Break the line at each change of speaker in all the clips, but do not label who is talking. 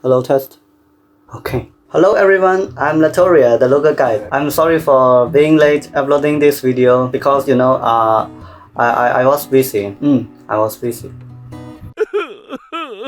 Hello, test. Okay. Hello everyone, I'm Latoria, the local guide. I'm sorry for being late uploading this video because I was busy. I was busy.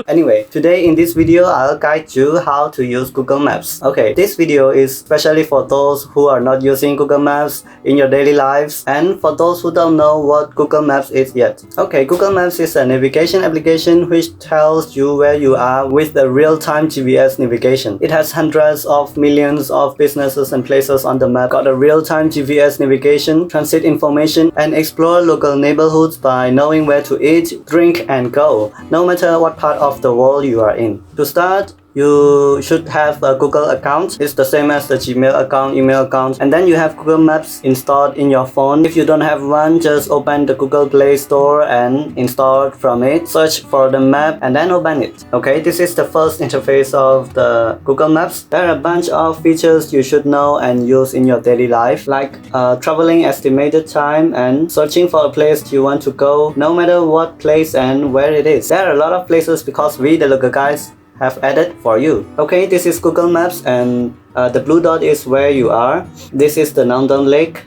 Anyway, today in this video, I'll guide you how to use Google Maps. Okay, this video is especially for those who are not using Google Maps in your daily lives and for those who don't know what Google Maps is yet. Okay, Google Maps is a navigation application which tells you where you are with the real-time GPS navigation. It has hundreds of millions of businesses and places on the map, got a real-time GPS navigation, transit information, and explore local neighborhoods by knowing where to eat, drink, and go, no matter what part of the world you are in. To start, you should have a Google account. It's the same as the Gmail account, email account, and then you have Google Maps installed in your phone. If you don't have one, just open the Google Play Store and install it from it. Search for the map and then open it. Okay, this is the first interface of the Google Maps. There are a bunch of features you should know and use in your daily life, like traveling estimated time and searching for a place you want to go, no matter what place and where it is. There are a lot of places because we, the local guides, have added for you. Okay, this is Google Maps and the blue dot is where you are. This is the Nandon Lake.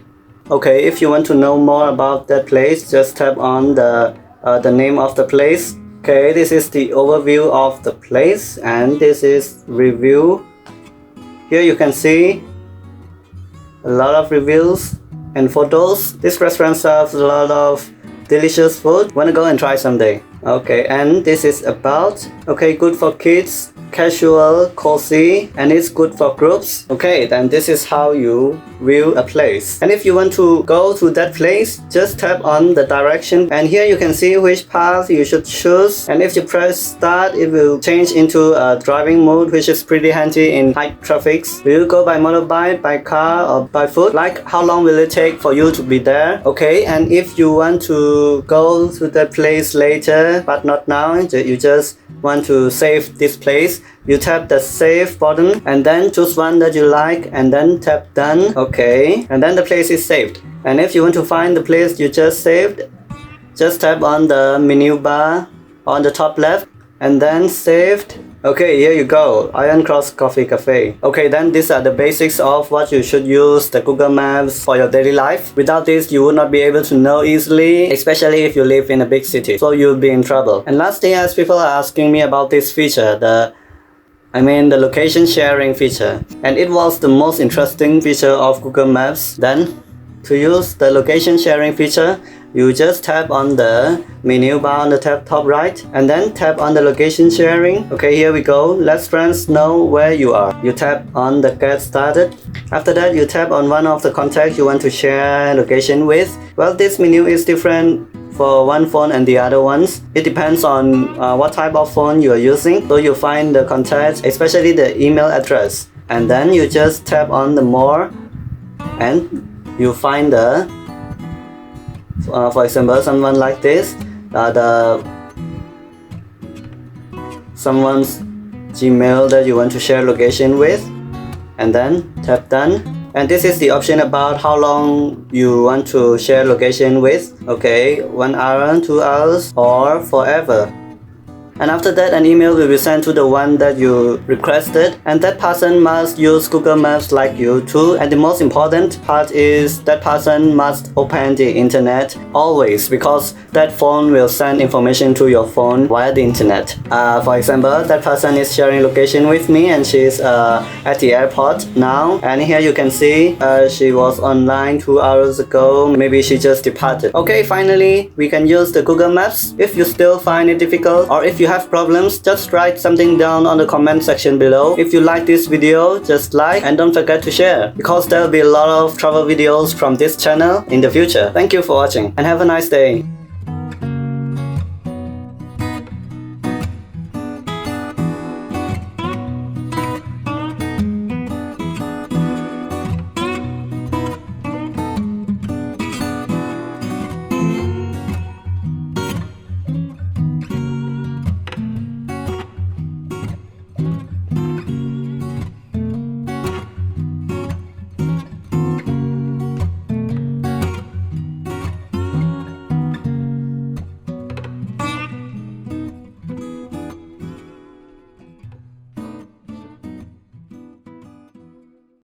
Okay, if you want to know more about that place, just tap on the name of the place. Okay, this is the overview of the place and this is review. Here you can see a lot of reviews and photos. This restaurant serves a lot of delicious food. Wanna go and try someday. Okay, and this is about, okay, good for kids, casual, cozy, and it's good for groups. Okay, then this is how you view a place. And if you want to go to that place, just tap on the direction and here you can see which path you should choose. And if you press start, it will change into a driving mode, which is pretty handy in high traffic. Will you go by motorbike, by car, or by foot? Like, how long will it take for you to be there? Okay, and if you want to go to that place later, but not now, you just want to save this place, you tap the save button and then choose one that you like and then tap done. Okay, and then the place is saved. And if you want to find the place you just saved, just tap on the menu bar on the top left and then saved. Okay, here you go, Iron Cross Coffee Cafe. Okay, then these are the basics of what you should use the Google Maps for your daily life. Without this, you would not be able to know easily, especially if you live in a big city. So you'll be in trouble. And last thing, as people are asking me about this feature, the location sharing feature. And it was the most interesting feature of Google Maps. Then, to use the location sharing feature, you just tap on the menu bar on the top right and then tap on the location sharing. Okay, here we go. Let friends know where you are. You tap on the get started. After that, you tap on one of the contacts you want to share location with. Well, this menu is different for one phone and the other ones. It depends on what type of phone you are using. So you find the contacts, especially the email address. And then you just tap on the more and you find the for example, someone like this, someone's Gmail that you want to share location with, and then tap done. And this is the option about how long you want to share location with. Okay, 1 hour, 2 hours, or forever. And after that, an email will be sent to the one that you requested, and that person must use Google Maps like you too. And the most important part is that person must open the internet always, because that phone will send information to your phone via the internet. For example, that person is sharing location with me and she's at the airport now, and here you can see she was online 2 hours ago. Maybe she just departed. Okay, finally we can use the Google Maps. If you still find it difficult or if you have problems, just write something down on the comment section below. If you like this video, just like and don't forget to share, because there will be a lot of travel videos from this channel in the future. Thank you for watching and have a nice day.